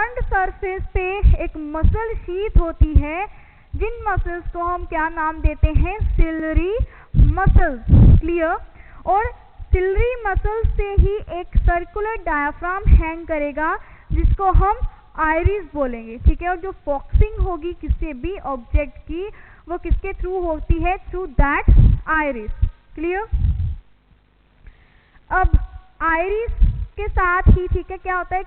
Front surface पे एक muscle sheath होती है, जिन मसल्स को हम क्या नाम देते हैं, सिलरी मसल्स। क्लियर? और सिलरी मसल्स से ही एक सर्कुलर डायाफ्राम हैंग करेगा, जिसको हम आइरिस बोलेंगे। ठीक है? और जो फॉक्सिंग होगी किसी भी ऑब्जेक्ट की, वो किसके थ्रू होती है, थ्रू दैट आइरिस। क्लियर? अब आइरिस के साथ ही, ठीक है, क्या होता है,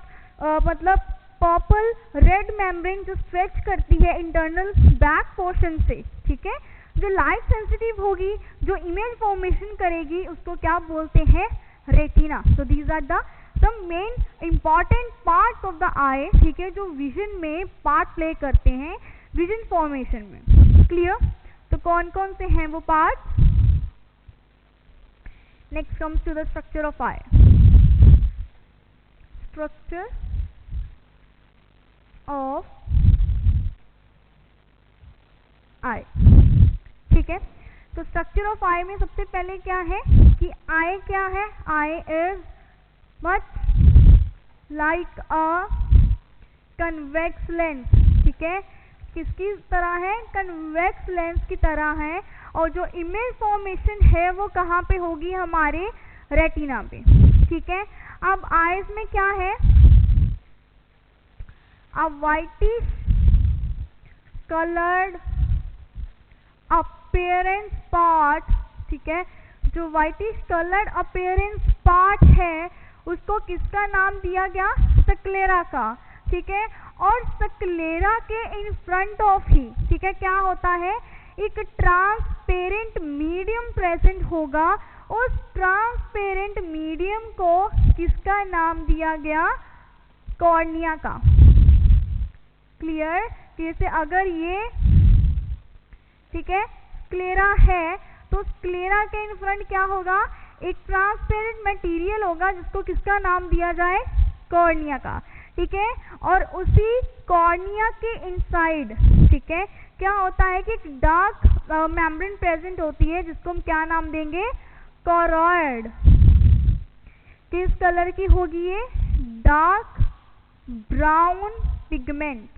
मतलब पर्पल रेड मेम्ब्रेन जो स्ट्रेच करती है इंटरनल बैक पोर्शन से। ठीक है? जो लाइट सेंसिटिव होगी, जो इमेज फॉर्मेशन करेगी, उसको क्या बोलते हैं, retina. So these are the some main important parts of the eye, ठीक है, जो विजन में पार्ट प्ले करते हैं विजन फॉर्मेशन में। क्लियर? तो कौन कौन से हैं वो part? Next comes to the structure of eye. Structure of eye. ठीक है? तो स्ट्रक्चर ऑफ आई में सबसे पहले क्या है कि आई क्या है, eye is much like a convex lens. ठीक है? किसकी तरह है, कन्वेक्स लेंस की तरह है। और जो इमेज फॉर्मेशन है वो कहाँ पे होगी, हमारे रेटिना पे। ठीक है? अब आईज में क्या है, अ व्हाइटिश कलर्ड अपीयरेंस पार्ट। ठीक है? जो व्हाइटिश कलर्ड अपीयरेंस पार्ट है, उसको किसका नाम दिया गया, स्क्लेरा का। ठीक है? और स्क्लेरा के इन फ्रंट ऑफ ही, ठीक है, क्या होता है, एक ट्रांसपेरेंट मीडियम प्रेजेंट होगा। उस ट्रांसपेरेंट मीडियम को किसका नाम दिया गया, कॉर्निया का। क्लियर? जैसे अगर ये, ठीक है, स्क्लेरा है, तो स्क्लेरा के इन फ्रंट क्या होगा, एक ट्रांसपेरेंट मटेरियल होगा, जिसको किसका नाम दिया जाए, कॉर्निया का। ठीक है? और उसी कॉर्निया के इनसाइड, ठीक है, क्या होता है कि एक डार्क मेम्ब्रेन प्रेजेंट होती है, जिसको हम क्या नाम देंगे, कोरॉइड। किस कलर की होगी ये, डार्क ब्राउन पिगमेंट।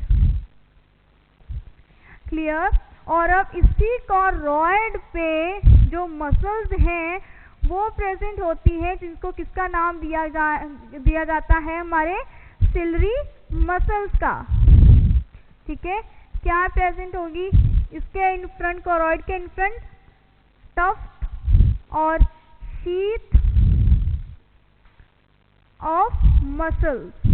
क्लियर? और अब इसी कोरॉइड पे जो मसल्स हैं वो प्रेजेंट होती है, जिनको किसका नाम दिया जाता है, हमारे सिलरी मसल्स का। ठीक है? क्या प्रेजेंट होगी इसके इन फ्रंट, कोरॉइड के इन फ्रंट, टफ्ट और शीथ ऑफ मसल्स।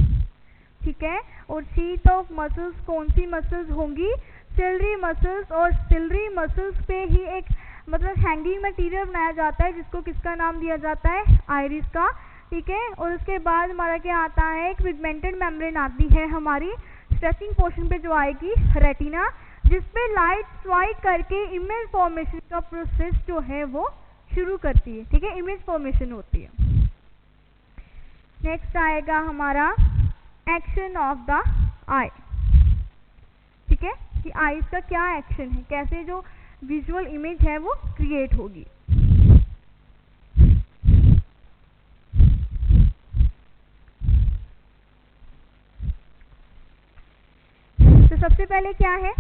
ठीक है? और शीथ ऑफ मसल्स कौन सी मसल्स होंगी, सिलरी मसल्स। और सिलरी मसल्स पे ही एक मतलब हैंगिंग मटेरियल बनाया जाता है, जिसको किसका नाम दिया जाता है, आइरिस का। ठीक है? और उसके बाद हमारा क्या आता है, एक पिगमेंटेड मेम्ब्रेन आती है हमारी स्ट्रेचिंग पोर्शन पे, जो आएगी रेटिना, जिसपे लाइट स्ट्राइक करके इमेज फॉर्मेशन का प्रोसेस जो है वो शुरू करती है। ठीक है? इमेज फॉर्मेशन होती है। नेक्स्ट आएगा हमारा एक्शन ऑफ द आई। ठीक है? कि आईज का क्या एक्शन है, कैसे जो विजुअल इमेज है वो क्रिएट होगी। तो सबसे पहले क्या है,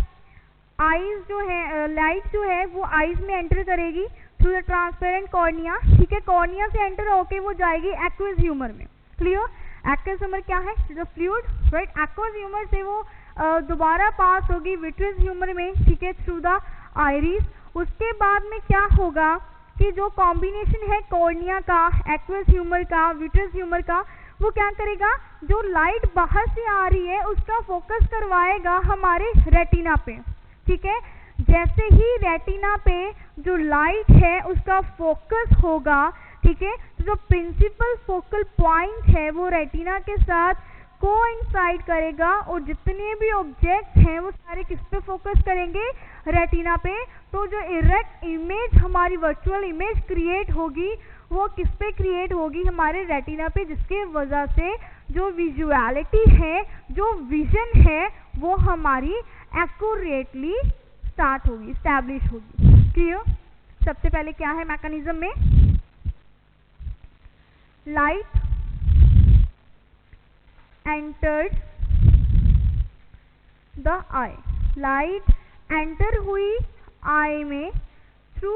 आईज जो है, लाइट जो है वो आईज में एंटर करेगी थ्रू द ट्रांसपेरेंट कॉर्निया। ठीक है? कॉर्निया से एंटर होके वो जाएगी एक्वस ह्यूमर में। क्लियर? एक्वस ह्यूमर क्या है, the fluid, right. Aqueous humour से वो दोबारा पास होगी विट्रियस ह्यूमर में। ठीक है? Through the iris. उसके बाद में क्या होगा कि जो कॉम्बिनेशन है कॉर्निया का, एक्वस ह्यूमर का, विट्रियस ह्यूमर का, वो क्या करेगा, जो लाइट बाहर से आ रही है उसका फोकस करवाएगा हमारे रेटिना पे। ठीक है? जैसे ही रेटिना पे जो लाइट है उसका फोकस होगा, ठीक है, तो जो प्रिंसिपल फोकल पॉइंट है वो रेटिना के साथ कोइंसाइड करेगा, और जितने भी ऑब्जेक्ट हैं वो सारे किस पे फोकस करेंगे, रेटिना पे। तो जो इरेक्ट इमेज हमारी वर्चुअल इमेज क्रिएट होगी वो किस पे क्रिएट होगी, हमारे रेटिना पे, जिसके वजह से जो विजुअलिटी है, जो विजन है, वो हमारी एक्यूरेटली स्टार्ट होगी, स्टैब्लिश होगी। क्लियर? सबसे पहले क्या है मैकेनिज्म में, light enters the I, light enter हुई आई में थ्रू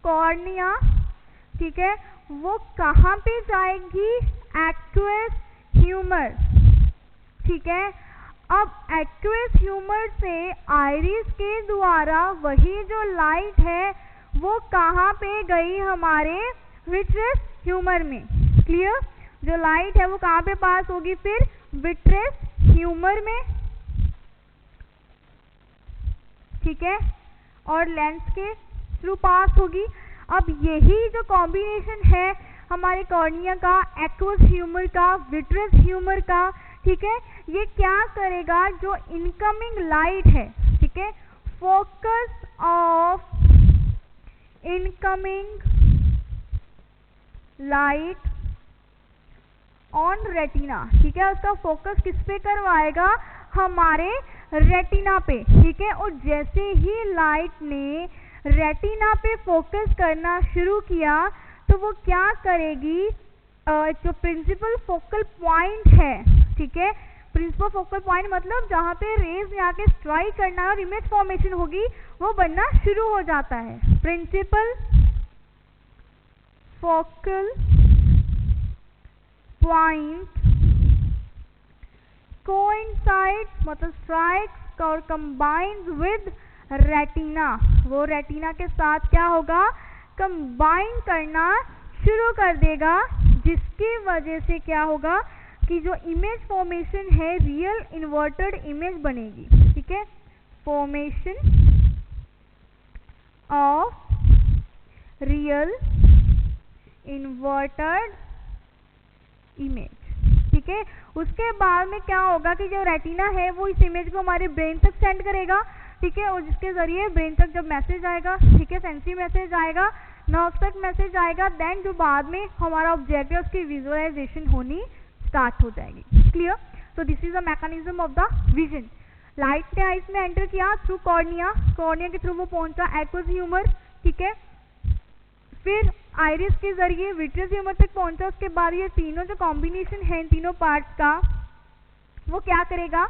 कॉर्निया, ठीक है, वो कहाँ पे जाएगी, एक्वस ह्यूमर, ठीक है। अब एक्वस ह्यूमर से आइरिस के द्वारा वही जो लाइट है वो कहाँ पे गई, हमारे विट्रस ह्यूमर में, क्लियर। जो लाइट है वो कहाँ पे पास होगी, फिर विट्रस ह्यूमर में, ठीक है, और लेंस के थ्रू पास होगी। अब यही जो कॉम्बिनेशन है हमारे कॉर्निया का, एक्वस ह्यूमर का, विट्रस ह्यूमर का, ठीक है, ये क्या करेगा, जो इनकमिंग लाइट है, ठीक है, focus of incoming light on retina, ठीक है, उसका फोकस किस पे करवाएगा, हमारे रेटिना पे, ठीक है। और जैसे ही लाइट ने रेटिना पे फोकस करना शुरू किया तो वो क्या करेगी, जो प्रिंसिपल फोकल पॉइंट है, ठीक है, प्रिंसिपल फोकल पॉइंट मतलब जहाँ पे रेज में आके स्ट्राइक करना है और इमेज फॉर्मेशन होगी, वो बनना शुरू हो जाता है। प्रिंसिपल फोकल पॉइंट कोइंसाइड्स मतलब स्ट्राइक्स और कंबाइंस विद रेटिना, वो रेटिना के साथ क्या होगा, कंबाइन करना शुरू कर देगा, जिसकी वजह से क्या होगा कि जो इमेज फॉर्मेशन है रियल इन्वर्टेड इमेज बनेगी, ठीक है, formation of real inverted image, ठीक है। उसके बाद में क्या होगा कि जो रेटिना है वो इस इमेज को हमारे ब्रेन तक सेंड करेगा, ठीक है, और जिसके जरिए ब्रेन तक जब मैसेज आएगा, ठीक है, सेंसरी मैसेज आएगा, नर्व तक मैसेज आएगा, देन जो बाद में हमारा ऑब्जेक्ट है उसकी विजुअलाइजेशन होनी स्टार्ट हो जाएगी, क्लियर। तो this is the mechanism of the vision. Light ने आइस में एंटर किया थ्रू कॉर्निया, कॉर्निया के थ्रू वो पहुंचा एक्वस ह्यूमर, ठीक है, फिर आइरिस के जरिए विट्रस ह्यूमर तक पहुंचा। उसके बाद ये तीनों जो कॉम्बिनेशन है इन तीनों पार्ट्स का, वो क्या करेगा,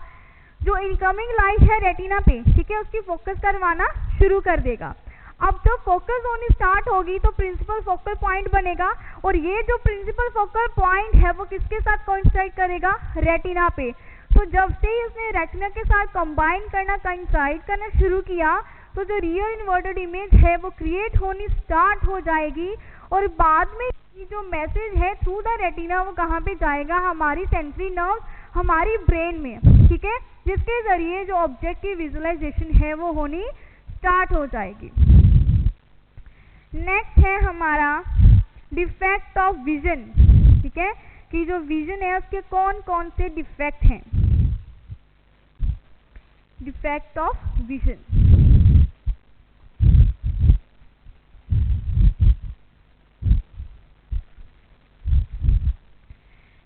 जो इनकमिंग लाइट है रेटिना पे, ठीक है, उसकी फोकस करवाना शुरू कर देगा। अब जब फोकस होनी स्टार्ट होगी तो प्रिंसिपल फोकल पॉइंट बनेगा, और ये जो प्रिंसिपल फोकल पॉइंट है वो किसके साथ कोइंसाइड करेगा, रेटिना पे। तो जब से ही उसने रेटिना के साथ कंबाइन करना, कोइंसाइड करना शुरू किया, तो जो रियल इन्वर्टेड इमेज है वो क्रिएट होनी स्टार्ट हो जाएगी, और बाद में ये जो मैसेज है थ्रू द रेटिना वो कहाँ पे जाएगा, हमारी सेंसरी नर्व, हमारी ब्रेन में, ठीक है, जिसके जरिए जो ऑब्जेक्ट की विजुअलाइजेशन है वो होनी स्टार्ट हो जाएगी। नेक्स्ट है हमारा डिफेक्ट ऑफ विजन, ठीक है, कि जो विजन है उसके कौन कौन से डिफेक्ट हैं। Defect of vision,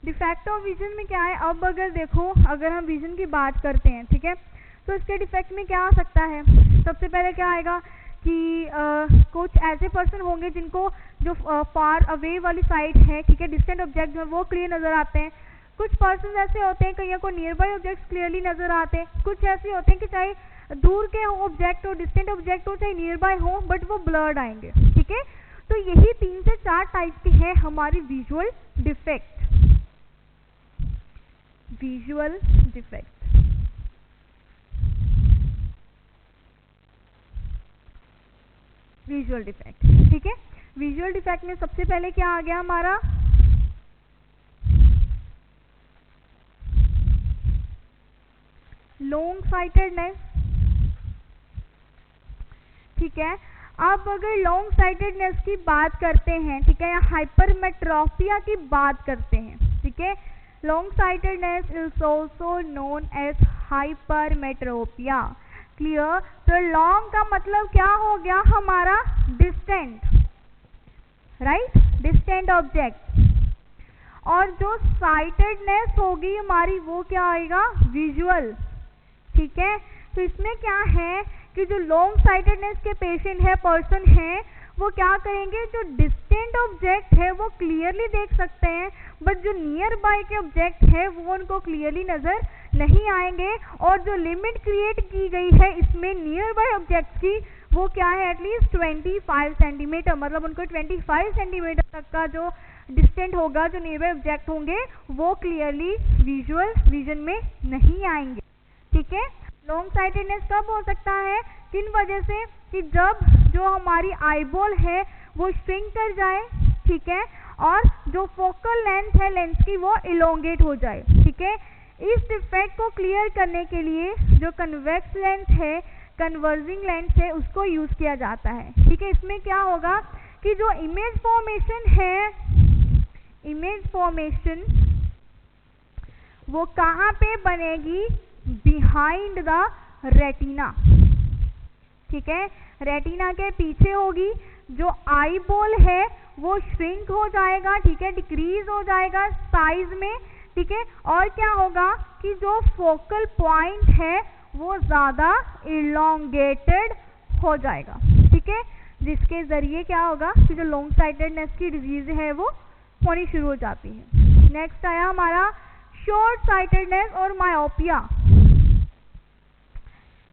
defect of vision में क्या है, अब अगर देखो, अगर हम विजन की बात करते हैं, ठीक है, तो इसके डिफेक्ट में क्या आ सकता है। सबसे पहले क्या आएगा कि कुछ ऐसे पर्सन होंगे जिनको जो फार अवे वाली साइड है, ठीक है, डिस्टेंट ऑब्जेक्ट है वो क्लियर नजर आते हैं। कुछ पर्सन ऐसे होते हैं, कईयों को नियर बाय ऑब्जेक्ट्स क्लियरली नजर आते हैं। कुछ ऐसे होते हैं कि चाहे दूर के ऑब्जेक्ट हो, डिस्टेंट ऑब्जेक्ट हो, चाहे नियर बाय हो, बट वो ब्लर्ड आएंगे, ठीक है। तो यही 3 से 4 टाइप के हैं हमारी visual defect. Visual defect, visual defect, ठीक है। विजुअल डिफेक्ट में सबसे पहले क्या आ गया हमारा, लॉन्ग साइटेडनेस, ठीक है। अब अगर लॉन्ग साइटेडनेस की बात करते हैं, ठीक है, या हाइपरमेट्रोपिया की बात करते हैं, ठीक है, long sightedness is also known as hypermetropia, clear. तो लॉन्ग का मतलब क्या हो गया हमारा, डिस्टेंट, राइट, डिस्टेंट ऑब्जेक्ट, और जो साइटेडनेस होगी हमारी वो क्या आएगा, विजुअल, ठीक है। तो इसमें क्या है कि जो लॉन्ग साइटेडनेस के पेशेंट है, पर्सन है, वो क्या करेंगे, जो डिस्टेंट ऑब्जेक्ट है वो क्लियरली देख सकते हैं, बट जो नियर बाय के ऑब्जेक्ट है वो उनको क्लियरली नजर नहीं आएंगे, और जो लिमिट क्रिएट की गई है इसमें नियर बाय ऑब्जेक्ट्स की वो क्या है, एटलीस्ट 25 सेंटीमीटर, मतलब उनको 25 सेंटीमीटर तक का जो डिस्टेंट होगा, जो नियर बाय ऑब्जेक्ट होंगे वो क्लियरली विजुअल विजन में नहीं आएंगे। ठीक है, लॉन्ग साइटेडनेस कब हो सकता है, किन वजह से, कि जब जो हमारी आईबॉल है वो श्रिंक कर जाए, ठीक है, और जो फोकल लेंथ है लेंस की वो इलोंगेट हो जाए। ठीक है, इस डिफेक्ट को क्लियर करने के लिए जो कन्वेक्स लेंस है, कन्वर्जिंग लेंस है, उसको यूज किया जाता है। ठीक है, इसमें क्या होगा कि जो इमेज फॉर्मेशन है, इमेज फॉर्मेशन वो कहाँ पे बनेगी, बिहाइंड द रेटिना। ठीक है, रेटिना के पीछे होगी, जो आई बॉल है वो श्रिंक हो जाएगा, ठीक है, डिक्रीज हो जाएगा साइज में। ठीक है, और क्या होगा कि जो फोकल पॉइंट है वो ज्यादा इलोंगेटेड हो जाएगा। ठीक है, जिसके जरिए क्या होगा कि जो लॉन्ग साइटेडनेस की डिजीज है वो होनी शुरू हो जाती है। नेक्स्ट आया हमारा शॉर्ट साइटेडनेस और मायोपिया।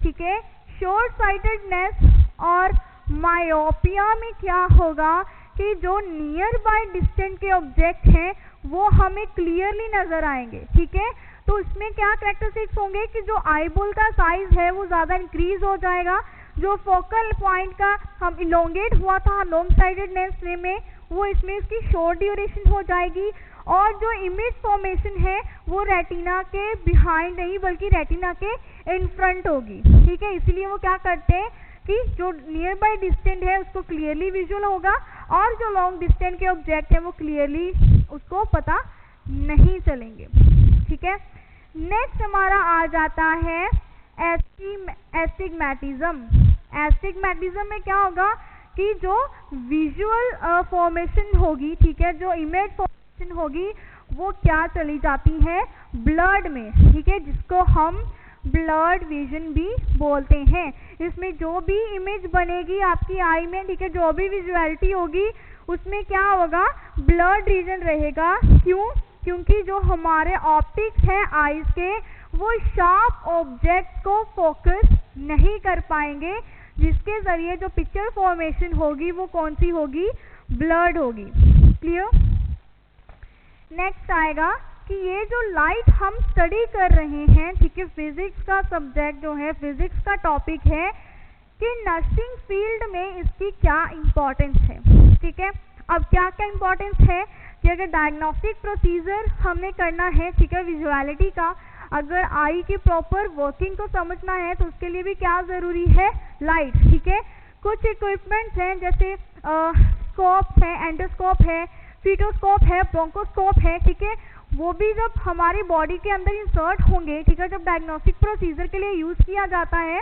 ठीक है, शॉर्ट साइटेडनेस और मायोपिया में क्या होगा कि जो नियर बाय डिस्टेंट के ऑब्जेक्ट हैं वो हमें क्लियरली नजर आएंगे। ठीक है, तो इसमें क्या कैरेक्टरिस्टिक्स होंगे कि जो आईबॉल का साइज है वो ज्यादा इंक्रीज हो जाएगा, जो फोकल पॉइंट का हम इलोंगेट हुआ था लॉन्ग साइटेडनेस में वो इसमें इसकी शॉर्ट ड्यूरेशन हो जाएगी, और जो इमेज फॉर्मेशन है वो रेटिना के बिहाइंड नहीं बल्कि रेटिना के इन फ्रंट होगी। ठीक है, इसलिए वो क्या करते हैं कि जो नियर बाय डिस्टेंट है उसको क्लियरली विजुअल होगा, और जो लॉन्ग डिस्टेंस के ऑब्जेक्ट है वो क्लियरली उसको पता नहीं चलेंगे। ठीक है, नेक्स्ट हमारा आ जाता है एस्टिग्मेटिज्म। एस्टिग्मेटिज्म में क्या होगा कि जो विजुअल फॉर्मेशन होगी, ठीक है, जो इमेज फॉर्मेशन होगी वो क्या चली जाती है, ब्लड में। ठीक है, जिसको हम ब्लड विजन भी बोलते हैं। इसमें जो भी इमेज बनेगी आपकी आई में, ठीक है, जो भी विजुअलिटी होगी उसमें क्या होगा, ब्लड रीजन रहेगा। क्यों, क्योंकि जो हमारे ऑप्टिक्स हैं आईज के वो शार्प ऑब्जेक्ट को फोकस नहीं कर पाएंगे, जिसके जरिए जो पिक्चर फॉर्मेशन होगी वो कौन सी होगी, ब्लड होगी। क्लियर। नेक्स्ट आएगा कि ये जो लाइट हम स्टडी कर रहे हैं, ठीक है, फिजिक्स का सब्जेक्ट जो है, फिजिक्स का टॉपिक है कि नर्सिंग फील्ड में इसकी क्या इंपॉर्टेंस है। ठीक है, अब क्या क्या इंपॉर्टेंस है कि अगर डायग्नोस्टिक प्रोसीजर हमने करना है, ठीक है, विजुअलिटी का, अगर आई की प्रॉपर वर्किंग को समझना है तो उसके लिए भी क्या जरूरी है, लाइट। ठीक है, कुछ इक्विपमेंट्स हैं जैसे स्कोप है, एंडोस्कोप है, फीटोस्कोप है, ब्रोंकोस्कोप है, ठीक है, वो भी जब हमारी बॉडी के अंदर इंसर्ट होंगे, ठीक है, जब डायग्नोस्टिक प्रोसीजर के लिए यूज किया जाता है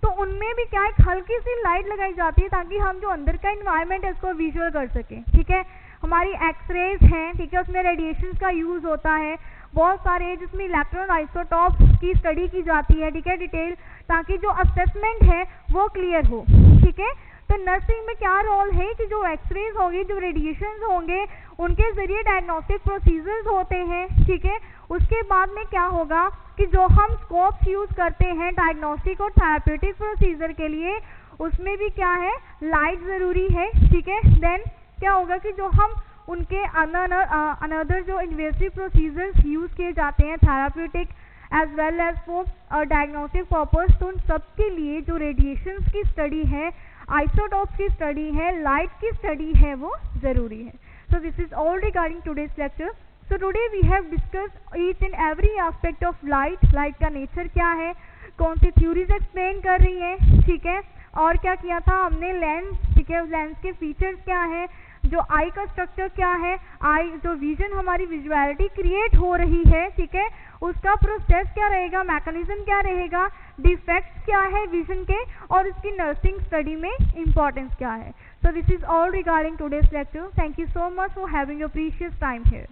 तो उनमें भी क्या एक हल्की सी लाइट लगाई जाती है ताकि हम जो अंदर का इन्वायरमेंट है उसको विजुअल कर सकें। ठीक है, हमारी एक्सरेज हैं, ठीक है, उसमें रेडिएशन का यूज होता है, बहुत सारे जिसमें इलेक्ट्रॉन आइसोटॉप की स्टडी की जाती है, ठीक है, डिटेल, ताकि जो असेसमेंट है वो क्लियर हो। ठीक है, तो नर्सिंग में क्या रोल है कि जो एक्सरेज होगी, जो रेडिएशन होंगे, उनके जरिए डायग्नोस्टिक प्रोसीजर्स होते हैं। ठीक है, उसके बाद में क्या होगा कि जो हम स्कोप्स यूज करते हैं डायग्नोस्टिक और थेरेप्यूटिक प्रोसीजर के लिए, उसमें भी क्या है, लाइट जरूरी है। ठीक है, देन क्या होगा कि जो हम उनके अनदर जो इन्वेसिव प्रोसीजर्स यूज किए जाते हैं therapeutic as well as for diagnostic purpose, तो उन सब के लिए जो रेडिएशन की स्टडी है, आइसोटॉप्स की स्टडी है, लाइट की स्टडी है, वो जरूरी है। So this is all regarding today's lecture. So today we have discussed each and every aspect of light. Light का nature क्या है, कौन सी theories explain कर रही है, ठीक है, और क्या किया था हमने, लेंस, ठीक है, लेंस के फीचर्स क्या है, जो आई का स्ट्रक्चर क्या है, आई जो विजन हमारी विजुअलिटी क्रिएट हो रही है, ठीक है, उसका प्रोसेस क्या रहेगा, मैकेनिज्म क्या रहेगा, डिफेक्ट्स क्या है विजन के, और इसकी नर्सिंग स्टडी में इंपॉर्टेंस क्या है। So this is all regarding today's lecture. Thank you so much for having your precious time here.